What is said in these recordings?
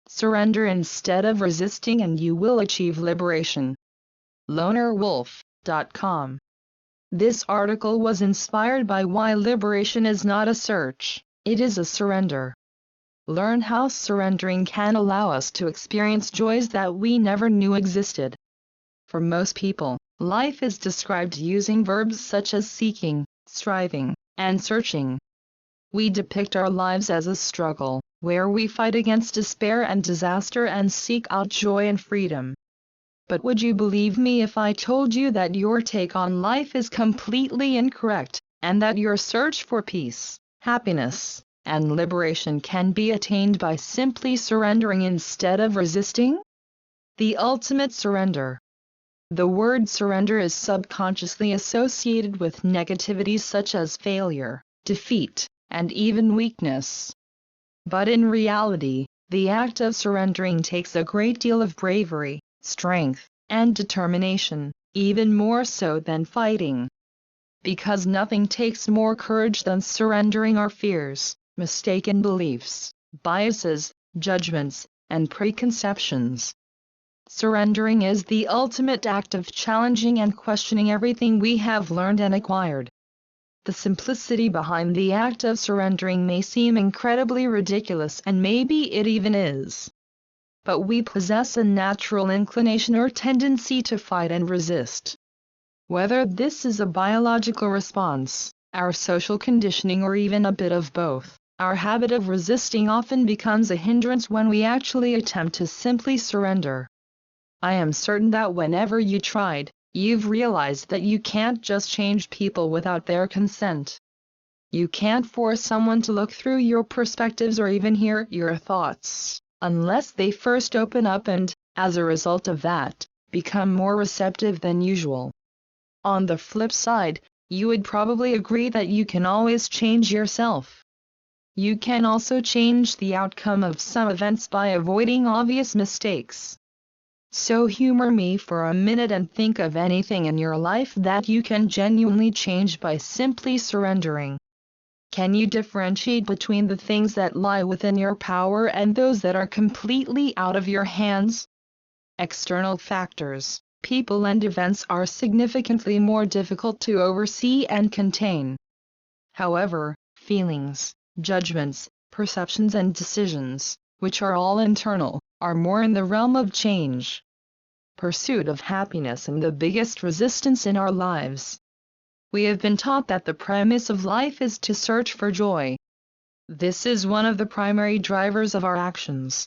Surrender instead of resisting and you will achieve liberation. LonerWolf.com. This article was inspired by why liberation is not a search, it is a surrender. Learn how surrendering can allow us to experience joys that we never knew existed. For most people, life is described using verbs such as seeking, striving, and searching. We depict our lives as a struggle, where we fight against despair and disaster and seek out joy and freedom. But would you believe me if I told you that your take on life is completely incorrect, and that your search for peace, happiness, and liberation can be attained by simply surrendering instead of resisting? The ultimate surrender. The word surrender is subconsciously associated with negativity such as failure, defeat, and even weakness. But in reality, the act of surrendering takes a great deal of bravery, strength, and determination, even more so than fighting. Because nothing takes more courage than surrendering our fears, mistaken beliefs, biases, judgments, and preconceptions. Surrendering is the ultimate act of challenging and questioning everything we have learned and acquired. The simplicity behind the act of surrendering may seem incredibly ridiculous, and maybe it even is. But we possess a natural inclination or tendency to fight and resist. Whether this is a biological response, our social conditioning, or even a bit of both, our habit of resisting often becomes a hindrance when we actually attempt to simply surrender. I am certain that whenever you tried, you've realized that you can't just change people without their consent. You can't force someone to look through your perspectives or even hear your thoughts, unless they first open up and, as a result of that, become more receptive than usual. On the flip side, you would probably agree that you can always change yourself. You can also change the outcome of some events by avoiding obvious mistakes. So humor me for a minute and think of anything in your life that you can genuinely change by simply surrendering. Can you differentiate between the things that lie within your power and those that are completely out of your hands? External factors, people and events are significantly more difficult to oversee and contain. However, feelings, judgments, perceptions and decisions, which are all internal, are more in the realm of change. Pursuit of happiness and the biggest resistance in our lives. We have been taught that the premise of life is to search for joy. This is one of the primary drivers of our actions.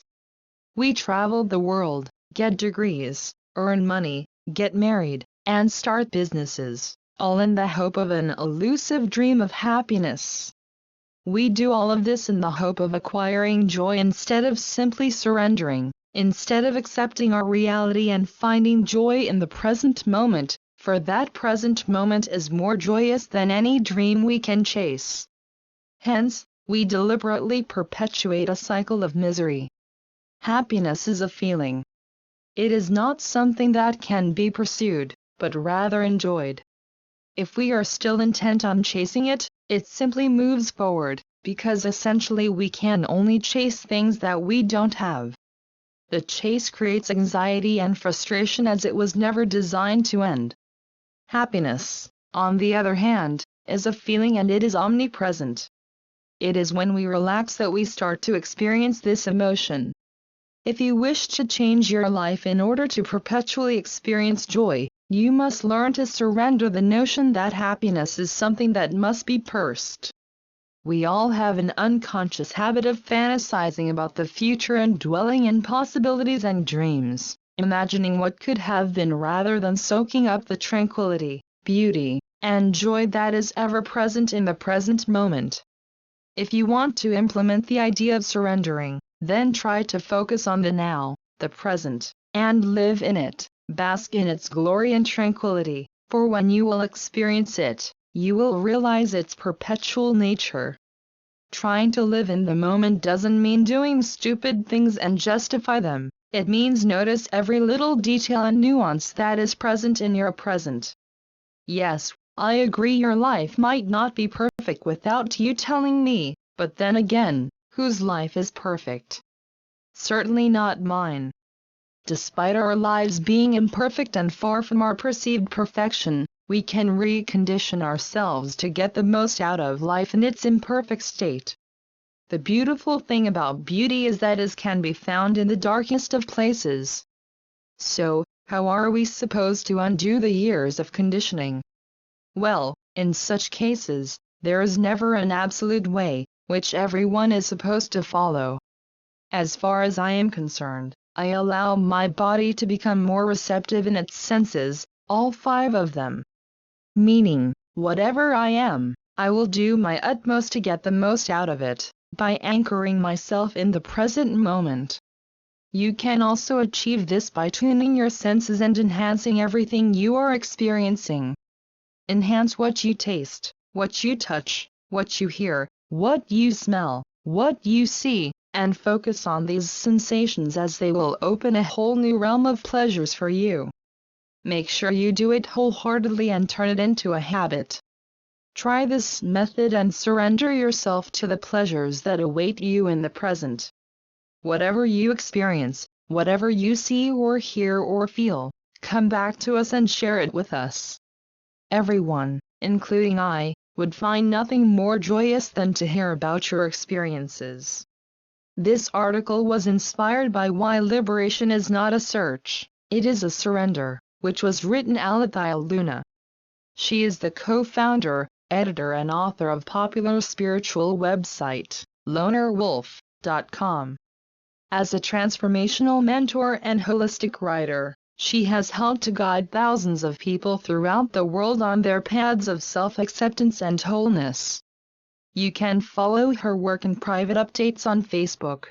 We travel the world, get degrees, earn money, get married, and start businesses, all in the hope of an elusive dream of happiness. We do all of this in the hope of acquiring joy instead of simply surrendering, instead of accepting our reality and finding joy in the present moment, for that present moment is more joyous than any dream we can chase. Hence, we deliberately perpetuate a cycle of misery. Happiness is a feeling. It is not something that can be pursued, but rather enjoyed. If we are still intent on chasing it, it simply moves forward, because essentially we can only chase things that we don't have. The chase creates anxiety and frustration as it was never designed to end. Happiness, on the other hand, is a feeling and it is omnipresent. It is when we relax that we start to experience this emotion. If you wish to change your life in order to perpetually experience joy, you must learn to surrender the notion that happiness is something that must be pursued. We all have an unconscious habit of fantasizing about the future and dwelling in possibilities and dreams, imagining what could have been rather than soaking up the tranquility, beauty, and joy that is ever present in the present moment. If you want to implement the idea of surrendering, then try to focus on the now, the present, and live in it, bask in its glory and tranquility, for when you will experience it, you will realize its perpetual nature. Trying to live in the moment doesn't mean doing stupid things and justify them. It means notice every little detail and nuance that is present in your present. Yes, I agree your life might not be perfect without you telling me, but then again, whose life is perfect? certainly not mine. Despite our lives being imperfect and far from our perceived perfection, we can recondition ourselves to get the most out of life in its imperfect state. The beautiful thing about beauty is that it can be found in the darkest of places. So, how are we supposed to undo the years of conditioning? Well, in such cases, there is never an absolute way, which everyone is supposed to follow. As far as I am concerned, I allow my body to become more receptive in its senses, all 5 of them. Meaning, whatever I am, I will do my utmost to get the most out of it, by anchoring myself in the present moment. You can also achieve this by tuning your senses and enhancing everything you are experiencing. Enhance what you taste, what you touch, what you hear, what you smell, what you see, and focus on these sensations as they will open a whole new realm of pleasures for you. Make sure you do it wholeheartedly and turn it into a habit. Try this method and surrender yourself to the pleasures that await you in the present. Whatever you experience, whatever you see or hear or feel, come back to us and share it with us. Everyone, including I, would find nothing more joyous than to hear about your experiences. This article was inspired by Why Liberation is Not a Search, It is a Surrender, which was written Alethea Luna. She is the co-founder, editor and author of popular spiritual website, lonerwolf.com. As a transformational mentor and holistic writer, she has helped to guide thousands of people throughout the world on their paths of self-acceptance and wholeness. You can follow her work and private updates on Facebook,